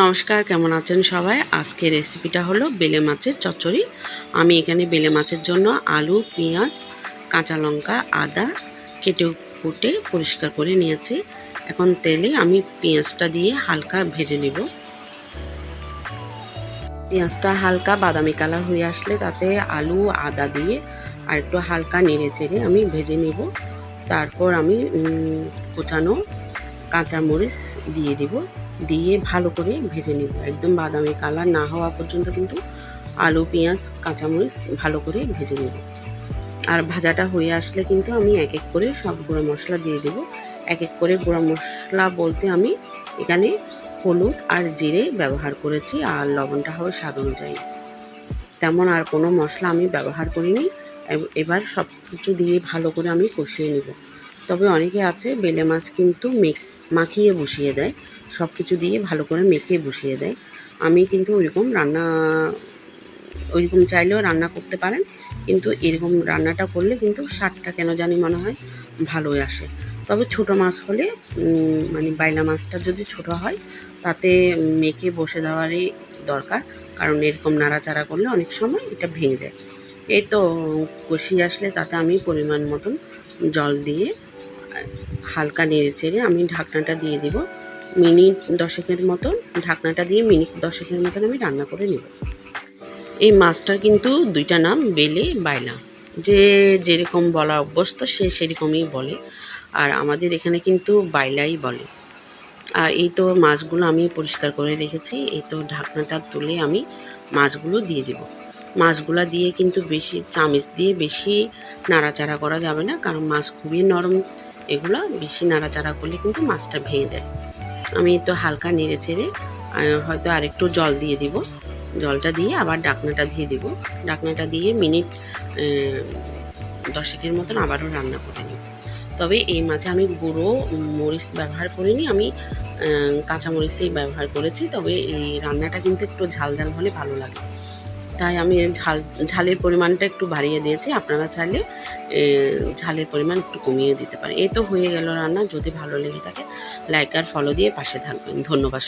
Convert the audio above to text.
নমস্কার, কেমন আছেন সবাই? আজকে রেসিপিটা হলো বেলে মাছের চচ্চড়ি। আমি এখানে বেলে মাছের জন্য আলু, পেঁয়াজ, কাঁচা লঙ্কা, আদা কেটে কুটে পরিষ্কার করে নিয়েছি। এখন তেলে আমি পেঁয়াজটা দিয়ে হালকা ভেজে নেব। পেঁয়াজটা হালকা বাদামি কালার হয়ে আসলে তাতে আলু, আদা দিয়ে আর একটু হালকা নেড়ে চেড়ে আমি ভেজে নেব। তারপর আমি কোচানো কাঁচামরিচ দিয়ে দিব, দিয়ে ভালো করে ভেজে নেব। একদম বাদামি কালার না হওয়া পর্যন্ত কিন্তু আলু, পেঁয়াজ, কাঁচামরিচ ভালো করে ভেজে নেব। আর ভাজাটা হয়ে আসলে কিন্তু আমি এক এক করে সব গুঁড়ো মশলা দিয়ে দেব। এক এক করে গুঁড়ো মশলা বলতে আমি এখানে হলুদ আর জিরে ব্যবহার করেছি, আর লবণটা হবে স্বাদ অনুযায়ী। তেমন আর কোনো মশলা আমি ব্যবহার করিনি। এবার সব কিছু দিয়ে ভালো করে আমি কষিয়ে নেব। তবে অনেকে আছে বেলে মাছ কিন্তু মাখিয়ে বসিয়ে দেয়, সব কিছু দিয়ে ভালো করে মেখে বসিয়ে দেয়। আমি কিন্তু ওইরকম চাইলেও রান্না করতে পারেন, কিন্তু এরকম রান্নাটা করলে কিন্তু স্বাদটা কেন জানি মনে হয় ভালোই আসে। তবে ছোটো মাছ হলে মানে বাইলা মাছটা যদি ছোট হয় তাতে মেখে বসে দেওয়ারই দরকার, কারণ এরকম নাড়াচাড়া করলে অনেক সময় এটা ভেঙে যায়। এই তো কষিয়ে আসলে তাতে আমি পরিমাণ মতন জল দিয়ে হালকা নেড়ে চেড়ে আমি ঢাকনাটা দিয়ে দিব। মিনিট 10 মতন ঢাকনাটা দিয়ে মিনিট 10 মতন আমি রান্না করে নেব। এই মাছটার কিন্তু দুইটা নাম, বেলে, বাইলা। যে যেরকম বলা অভ্যস্ত সে সেরকমই বলে, আর আমাদের এখানে কিন্তু বাইলাই বলে। আর এই তো মাছগুলো আমি পরিষ্কার করে রেখেছি। এই তো ঢাকনাটা তুলে আমি মাছগুলো দিয়ে দেব। মাছগুলো দিয়ে কিন্তু বেশি চামচ দিয়ে বেশি নাড়াচাড়া করা যাবে না, কারণ মাছ খুবই নরম। এগুলো বেশি নাড়াচাড়া করলে কিন্তু মাছটা ভেঙে যায়। আমি তো হালকা নেড়ে চেড়ে হয়তো আরেকটু জল দিয়ে দিব। জলটা দিয়ে আবার ঢাকনাটা দিয়ে দিব। ঢাকনাটা দিয়ে মিনিট 10 মতন আবারও রান্না করে নিব। তবে এই মাছে আমি গুঁড়ো মরিচ ব্যবহার করিনি, আমি কাঁচামরিচই ব্যবহার করেছি। তবে এই রান্নাটা কিন্তু একটু ঝাল ঝাল হলে ভালো লাগে, তাই আমি ঝালের পরিমাণটা একটু বাড়িয়ে দিয়েছি। আপনারা চাইলে ঝালের পরিমাণ একটু কমিয়ে দিতে পারেন। এই তো হয়ে গেল রান্না। যদি ভালো লেগে থাকে লাইক আর ফলো দিয়ে পাশে থাকবেন। ধন্যবাদ।